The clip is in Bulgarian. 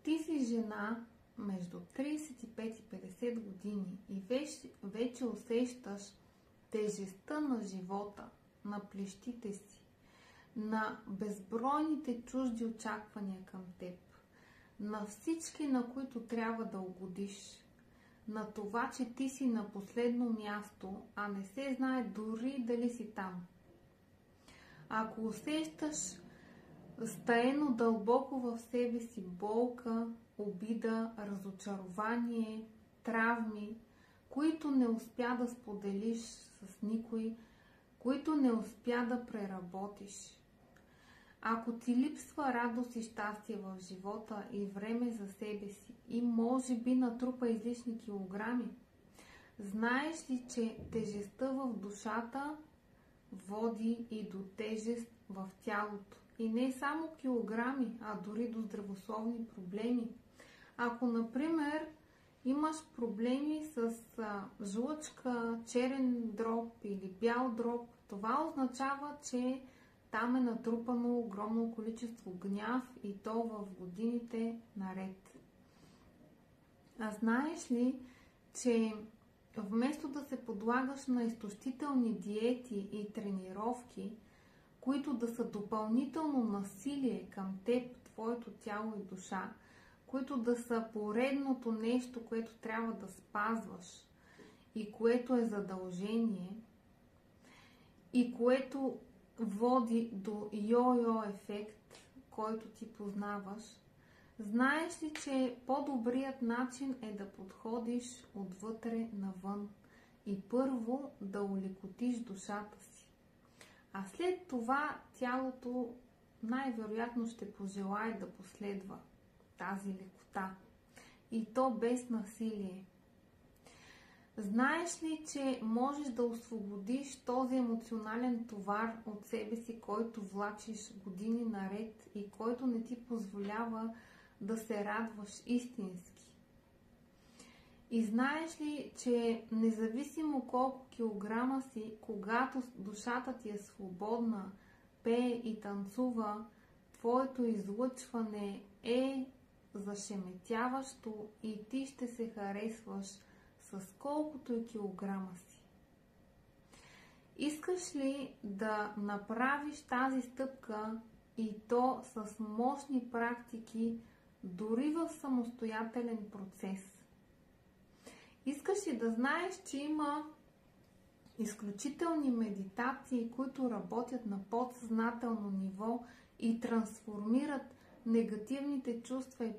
ти си жена между 35 и 50 години и вече усещаш тежестта на живота, на плещите си, на безбройните чужди очаквания към теб, на всички, на които трябва да угодиш, на това, че ти си на последно място, а не се знае дори дали си там. Ако усещаш стаено дълбоко в себе си болка, обида, разочарование, травми, които не успя да споделиш с никой, които не успя да преработиш. Ако ти липсва радост и щастие в живота и време за себе си и може би натрупа излишни килограми, знаеш ли, че тежестта в душата води и до тежест в тялото? И не само килограми, а дори до здравословни проблеми. Ако, например, имаш проблеми с жлъчка, черен дроб или бял дроб, това означава, че там е натрупано огромно количество гняв и то в годините наред. А знаеш ли, че вместо да се подлагаш на изтощителни диети и тренировки, които да са допълнително насилие към теб, твоето тяло и душа, които да са поредното нещо, което трябва да спазваш и което е задължение и което води до йо-йо ефект, който ти познаваш, знаеш ли, че по-добрият начин е да подходиш отвътре навън и първо да олекотиш душата си. А след това тялото най-вероятно ще пожелае да последва тази лекота. И то без насилие. Знаеш ли, че можеш да освободиш този емоционален товар от себе си, който влачиш години наред и който не ти позволява да се радваш истински? И знаеш ли, че независимо колко килограма си, когато душата ти е свободна, пее и танцува, твоето излъчване е зашеметяващо и ти ще се харесваш с колкото и килограма си. Искаш ли да направиш тази стъпка и то с мощни практики, дори в самостоятелен процес? Искаш ли да знаеш, че има изключителни медитации, които работят на подсъзнателно ниво и трансформират негативните чувства и